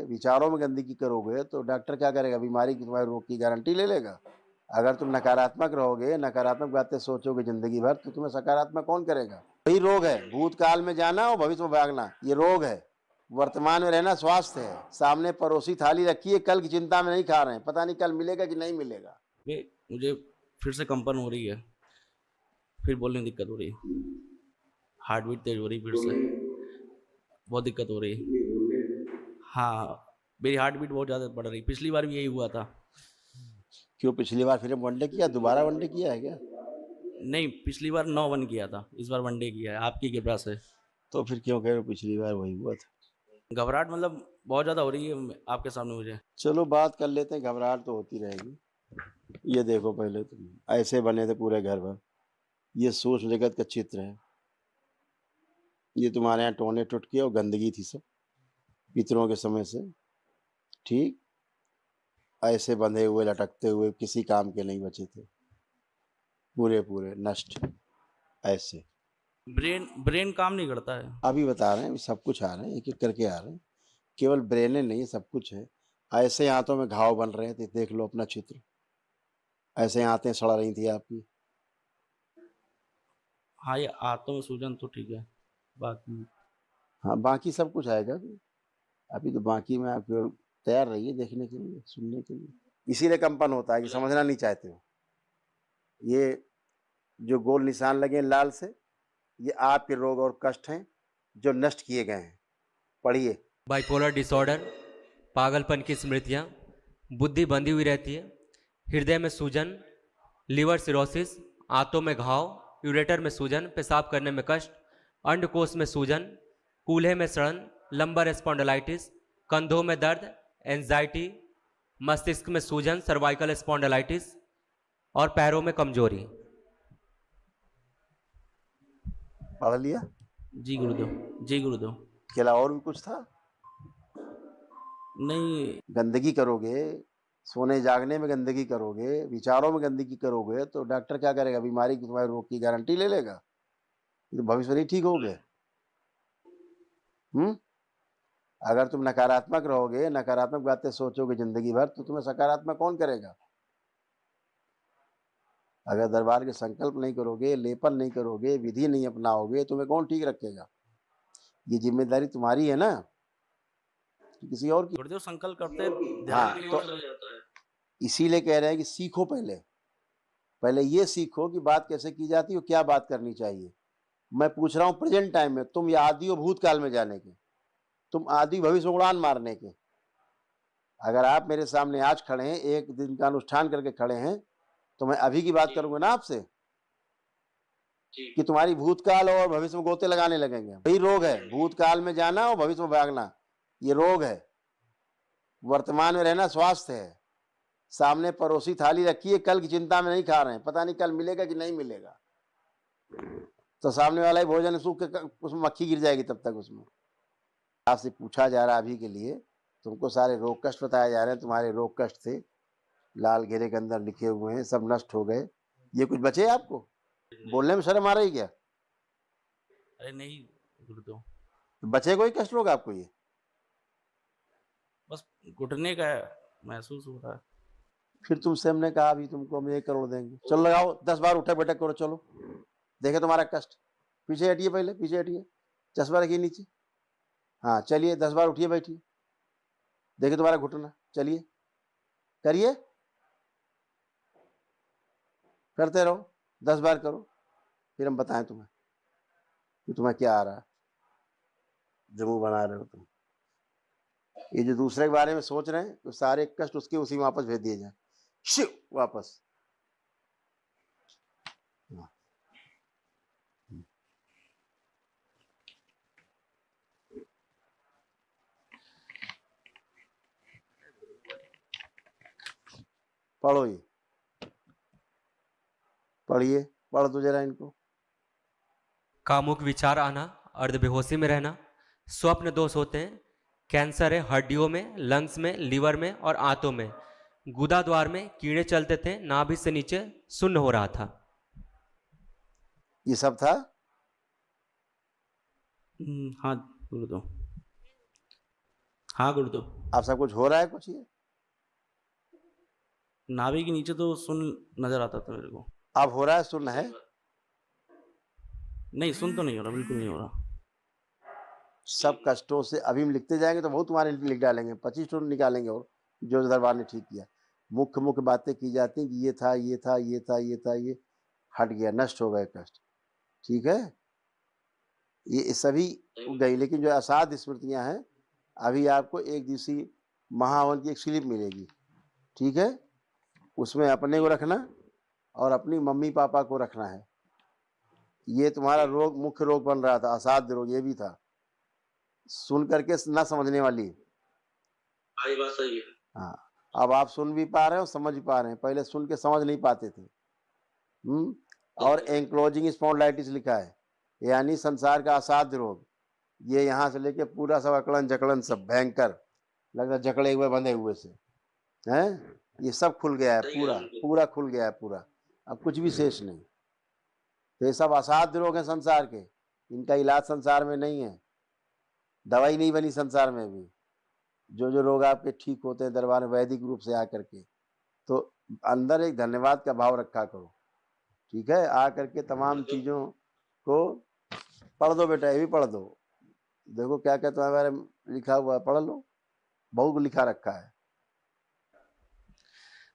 विचारों में गंदगी करोगे तो डॉक्टर क्या करेगा? बीमारी की, तुम्हारे रोग की गारंटी ले लेगा। अगर तुम नकारात्मक रहोगे, नकारात्मक बातें सोचोगे ज़िंदगी भर, तो तुम्हें सकारात्मक कौन करेगा? वही रोग है, भूतकाल में जाना और भविष्य में भागना, ये रोग है। वर्तमान में रहना स्वास्थ्य है। सामने परोसी थाली रखी है, कल की चिंता में नहीं खा रहे हैं, पता नहीं कल मिलेगा कि नहीं मिलेगा। मुझे फिर से कंपन हो रही है, फिर बोलने में दिक्कत हो रही है, हार्ट बीट तेज हो रही है, फिर से बहुत दिक्कत हो रही है। हाँ, मेरी हार्ट बीट बहुत ज़्यादा बढ़ रही है। पिछली बार भी यही हुआ था। क्यों, पिछली बार फिर वनडे किया, दोबारा वनडे किया है क्या? नहीं, पिछली बार 9 वन किया था, इस बार वनडे किया है आपकी कृपा से। तो फिर क्यों कह रहे हो पिछली बार वही हुआ था? घबराहट मतलब बहुत ज़्यादा हो रही है आपके सामने मुझे। चलो बात कर लेते हैं, घबराहट तो होती रहेगी। ये देखो, पहले तुम ऐसे बने थे पूरे घर भर, ये सूक्ष्म जगत का चित्र है। ये तुम्हारे यहाँ टोने टुटके और गंदगी थी सब, पितरों के समय से। ठीक ऐसे बंधे हुए लटकते हुए किसी काम के नहीं बचे थे, पूरे पूरे नष्ट ऐसे। ब्रेन ब्रेन काम नहीं करता है। अभी बता रहे हैं, सब कुछ आ रहे हैं, एक एक करके आ रहे हैं। केवल ब्रेन नहीं, सब कुछ है। ऐसे हाथों में घाव बन रहे थे, देख लो अपना चित्र। ऐसे आंतें सड़ रही थी आपकी। हाँ, ये आंतों में सूजन तो ठीक है, बाकी हाँ, बाकी सब कुछ आएगा अभी। अभी तो बाकी में आप केवल तैयार रहिए देखने के लिए, सुनने के लिए। इसीलिए कंपन होता है कि समझना नहीं चाहते हो। ये जो गोल निशान लगे हैं लाल से, ये आपके रोग और कष्ट हैं जो नष्ट किए गए हैं। पढ़िए। बाइपोलर डिसऑर्डर, पागलपन की स्मृतियाँ, बुद्धि बंधी हुई रहती है, हृदय में सूजन, लिवर सिरोसिस, आंतों में घाव, यूरेटर में सूजन, पेशाब करने में कष्ट, अंडकोश में सूजन, कूल्हे में सड़न, लंबर स्पॉन्डिलाइटिस, कंधों में दर्द, एंजाइटी, मस्तिष्क में सूजन, सर्वाइकल स्पॉन्डिलाइटिस और पैरों में कमजोरी। पढ़ लिया? जी गुरुदेव, जी गुरुदेव। के अलावा और भी कुछ था? नहीं, गंदगी करोगे, सोने जागने में गंदगी करोगे, विचारों में गंदगी करोगे, तो डॉक्टर क्या करेगा? बीमारी की, तुम्हारे रोग की गारंटी ले लेगा। ये तो भविष्य में नहीं ठीक हो गए। अगर तुम नकारात्मक रहोगे, नकारात्मक बातें सोचोगे जिंदगी भर, तो तुम्हें सकारात्मक कौन करेगा? अगर दरबार के संकल्प नहीं करोगे, लेपन नहीं करोगे, विधि नहीं अपनाओगे, तुम्हें कौन ठीक रखेगा? ये जिम्मेदारी तुम्हारी है ना, कि किसी और की? गुरुदेव संकल्प करते ध्यान हाँ, कहीं तो और चला जाता है। इसीलिए कह रहे हैं कि सीखो। पहले पहले ये सीखो कि बात कैसे की जाती है और क्या बात करनी चाहिए। मैं पूछ रहा हूँ प्रेजेंट टाइम में, तुम या आदि हो भूतकाल में जाने के, तुम आदि भविष्य में उड़ान मारने के। अगर आप मेरे सामने आज खड़े हैं, एक दिन का अनुष्ठान करके खड़े हैं, तो मैं अभी की बात करूंगा ना आपसे, कि तुम्हारी भूतकाल और भविष्य में गोते लगाने लगेंगे। वही रोग है, भूतकाल में जाना और भविष्य में भागना, ये रोग है। वर्तमान में रहना स्वास्थ्य है। सामने परोसी थाली रखी है, कल की चिंता में नहीं खा रहे हैं, पता नहीं कल मिलेगा कि नहीं मिलेगा। तो सामने वाला ही भोजन सूख के उसमें मक्खी गिर जाएगी तब तक उसमें। आपसे पूछा जा रहा है अभी के लिए, तुमको सारे रोग कष्ट बताए जा रहे हैं, तुम्हारे रोग कष्ट थे, लाल घेरे के अंदर लिखे हुए हैं, सब नष्ट हो गए। ये कुछ बचे आपको? बोलने में शर्म आ रही क्या? अरे नहीं गुरुदेव, बचे कोई कष्ट रोग आपको? ये बस घुटने का महसूस हो रहा है। फिर तुमसे हमने कहा अभी तुमको हम 1 करोड़ देंगे, चलो लगाओ, 10 बार उठक बैठक करो, चलो देखे तुम्हारा कष्ट। पीछे हटिए, पहले पीछे हटिए, चश्मा रखिए नीचे। हाँ चलिए, 10 बार उठिए बैठिए, देखिए तुम्हारा घुटना, चलिए करिए, करते रहो, 10 बार करो, फिर हम बताएं तुम्हें कि तुम्हें क्या आ रहा है, जो मुंह बना रहे हो तुम। ये जो दूसरे के बारे में सोच रहे हैं, तो सारे कष्ट उसके उसी में वापस भेज दिए जाए, शिव वापस। हाँ। पढ़ो ये, पढ़िए, पढ़ दो जरा इनको। कामुक विचार आना, अर्धबेहोशी में रहना, स्वप्न दोष होते हैं, कैंसर है हड्डियों में, लंग्स में, लीवर में और आंतों में, गुदा द्वार में कीड़े चलते थे, नाभि से नीचे शून्य हो रहा था। ये सब था। हाँ गुरुदेव। हाँ गुरुदेव। अब सब कुछ हो रहा है कुछ ये? नाभि के नीचे तो सुन नजर आता था मेरे को। अब हो रहा है, सुन है? नहीं, सुन तो नहीं हो रहा, बिल्कुल नहीं हो रहा। सब कष्टों से अभी हम लिखते जाएंगे तो बहुत तुम्हारे लिख डालेंगे, 25 टोन निकालेंगे और जो दरबार ने ठीक किया। मुख्य मुख्य बातें की जाती हैं कि ये था, ये था, ये था, ये था, ये हट गया, नष्ट हो गए कष्ट। ठीक है, ये सभी गई। लेकिन जो असाध्य स्मृतियां हैं, अभी आपको एक दिवसीय महावन की एक स्लिप मिलेगी। ठीक है, उसमें अपने को रखना और अपनी मम्मी पापा को रखना है। ये तुम्हारा रोग, मुख्य रोग बन रहा था, असाध्य रोग ये भी था। सुन करके ना समझने वाली। ये बात सही है। हाँ, अब आप सुन भी पा रहे हो, समझ भी पा रहे हैं, पहले सुन के समझ नहीं पाते थे। और एंक्लोजिंग स्पॉन्डिलाइटिस लिखा है, यानी संसार का असाध्य रोग। ये यहाँ से लेके पूरा सब अकड़न जकड़न सब भयंकर लगता, जकड़े हुए बंधे हुए से हैं, ये सब खुल गया है, पूरा पूरा खुल गया है पूरा। अब कुछ भी शेष नहीं। तो ये सब असाध्य रोग हैं संसार के, इनका इलाज संसार में नहीं है, दवाई नहीं बनी संसार में भी। जो जो रोग आपके ठीक होते हैं दरबार में वैदिक रूप से आकर के, तो अंदर एक धन्यवाद का भाव रखा करो। ठीक है, आकर के तमाम चीज़ों को पढ़ दो बेटा, ये भी पढ़ दो। देखो क्या क्या तुम्हारे बारे में लिखा हुआ है, पढ़ लो, बहुत लिखा रखा है।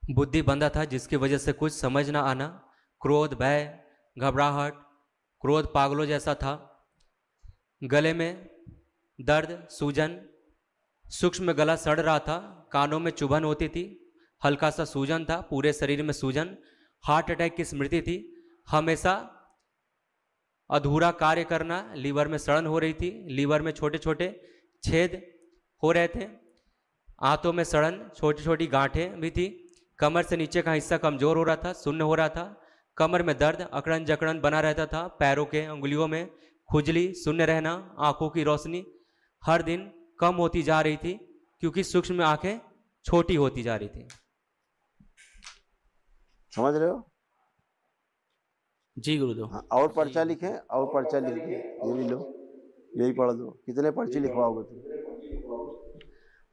बुद्धि बंधा था जिसकी वजह से कुछ समझ ना आना, क्रोध, भय, घबराहट, क्रोध पागलों जैसा था, गले में दर्द, सूजन, सूक्ष्म गला सड़ रहा था, कानों में चुभन होती थी, हल्का सा सूजन था, पूरे शरीर में सूजन, हार्ट अटैक की स्मृति थी, हमेशा अधूरा कार्य करना, लीवर में सड़न हो रही थी, लीवर में छोटे छोटे छेद हो रहे थे, आंतों में सड़न, छोटी छोटी गांठें भी थी, कमर से नीचे का हिस्सा कमजोर हो रहा था, सुन्न हो रहा था, कमर में दर्द, अकड़न जकड़न बना रहता था, पैरों के अंगुलियों में खुजली, शून्य रहना, आंखों की रोशनी हर दिन कम होती जा रही थी क्योंकि सूक्ष्म आंखें छोटी होती जा रही थी। समझ रहे हो? जी गुरुदेव। हाँ, और पर्चा लिखें, और पर्चा लिख दो, ये भी लो, यही पढ़ दो। कितने पर्चे लिखवाओगे तुम?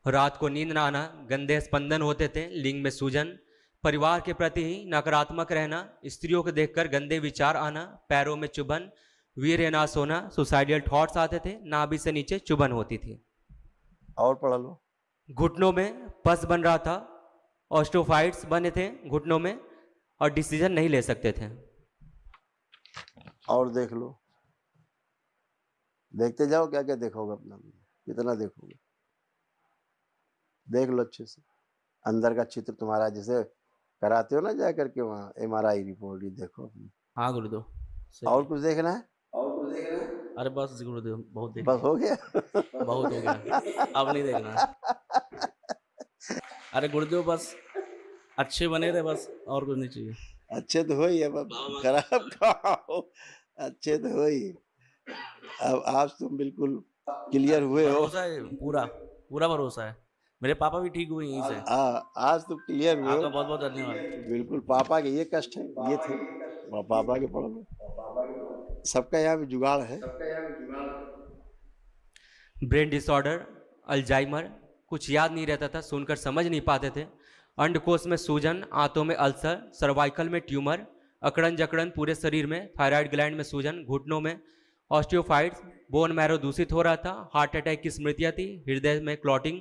रात को नींद न आना, गंदे स्पंदन होते थे, लिंग में सूजन, परिवार के प्रति ही नकारात्मक रहना, स्त्रियों को देखकर गंदे विचार आना, पैरों में चुभन, वीर्यनाश होना, सुसाइडल थॉट्स आते थे, नाभि से नीचे चुभन होती थी। और पढ़ लो। घुटनों में पस बन रहा था, ऑस्टियोफाइट्स बने थे घुटनों में और डिसीजन नहीं ले सकते थे। और देख लो, देखते जाओ क्या क्या देखोगे, अपना कितना देखोगे, देख लो अच्छे से। अंदर का चित्र तुम्हारा जैसे कराते हो ना जा करके वहाँ MRI रिपोर्ट, ये देखो अपनी। हाँ गुरुदेव। सही और है। कुछ देखना है? अरे बस गुरुदेव, बहुत देख बस हो गया। बहुत हो गया, अब नहीं देखना है। अरे गुरुदेव बस अच्छे बने रहे, बस और कुछ नहीं चाहिए। अच्छे तो हो ही, अब खराब खाओ, अच्छे तो हो ही। अब आज तुम बिल्कुल क्लियर हुए हो। भरोसा है, पूरा पूरा भरोसा है। मेरे पापा भी ठीक हुए यहीं से। आज तुम क्लियर हुए आपका हो। बहुत बहुत धन्यवाद। बिल्कुल, पापा के ये कष्ट है, ये थे, पापा के पढ़ लो। सबका यहाँ भी जुगाड़ है। ब्रेन डिसऑर्डर, अल्जाइमर, कुछ याद नहीं रहता था, सुनकर समझ नहीं पाते थे, अंडकोश में सूजन, आंतों में अल्सर, सर्वाइकल में ट्यूमर, अकड़न जकड़न पूरे शरीर में, थायराइड ग्लैंड में सूजन, घुटनों में ऑस्टियोफाइट्स, बोन मैरो दूषित हो रहा था, हार्ट अटैक की स्मृतियाँ थी, हृदय में क्लॉटिंग,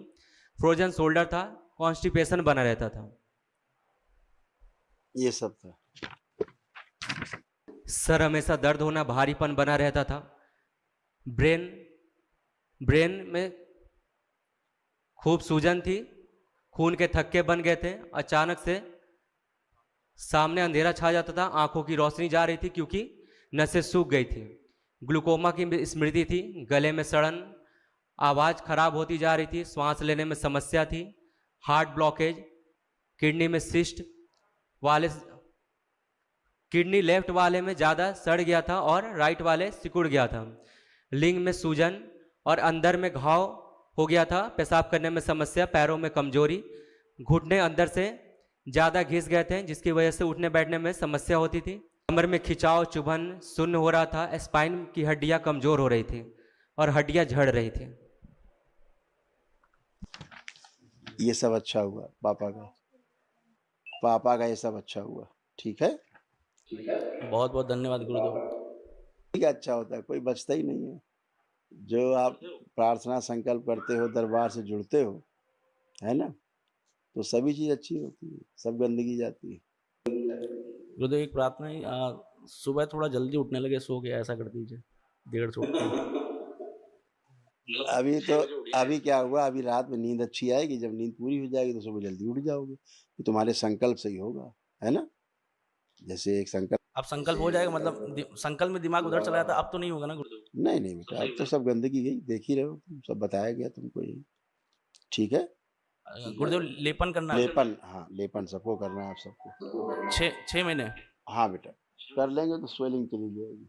फ्रोजन शोल्डर था, कॉन्स्टिपेशन बना रहता था, ये सब था। सर हमेशा दर्द होना, भारीपन बना रहता था, ब्रेन में खूब सूजन थी, खून के थक्के बन गए थे, अचानक से सामने अंधेरा छा जाता था, आंखों की रोशनी जा रही थी क्योंकि नसें सूख गई थी, ग्लूकोमा की स्मृति थी, गले में सड़न, आवाज़ खराब होती जा रही थी, श्वास लेने में समस्या थी, हार्ट ब्लॉकेज, किडनी में सिस्ट वाले, किडनी लेफ्ट वाले में ज़्यादा सड़ गया था और राइट वाले सिकुड़ गया था, लिंग में सूजन और अंदर में घाव हो गया था, पेशाब करने में समस्या, पैरों में कमजोरी, घुटने अंदर से ज़्यादा घिस गए थे जिसकी वजह से उठने बैठने में समस्या होती थी, कमर में खिंचाव, चुभन, शून्य हो रहा था, स्पाइन की हड्डियाँ कमज़ोर हो रही थी और हड्डियाँ झड़ रही थी। ये सब अच्छा हुआ, पापा का ये सब अच्छा हुआ। ठीक है, बहुत बहुत धन्यवाद गुरुदेव। ठीक है, अच्छा होता है, कोई बचता ही नहीं है। जो आप प्रार्थना संकल्प करते हो, दरबार से जुड़ते हो, है ना, तो सभी चीज अच्छी होती है, सब गंदगी जाती है। गुरुदेव एक प्रार्थना है, सुबह थोड़ा जल्दी उठने लगे, सो के ऐसा कर दीजिए, देर से उठते हैं। अभी क्या हुआ, अभी रात में नींद अच्छी आएगी, जब नींद पूरी हो जाएगी तो सुबह जल्दी उठ जाओगे, तो तुम्हारे संकल्प सही होगा, है ना। जैसे एक संकल्प, अब संकल्प हो जाएगा, मतलब संकल्प में दिमाग उधर चला जाता, अब तो नहीं होगा ना गुरुदेव? नहीं नहीं बेटा, अब तो सब गंदगी गई, देख ही रहे हो तुम, सब बताया गया तुमको यही। ठीक है, गुरुदेव लेपन करना है लेपन, हाँ लेपन सबको करना है, आप सबको। 6 महीने। हाँ बेटा, कर लेंगे तो स्वेलिंग चली जाएगी।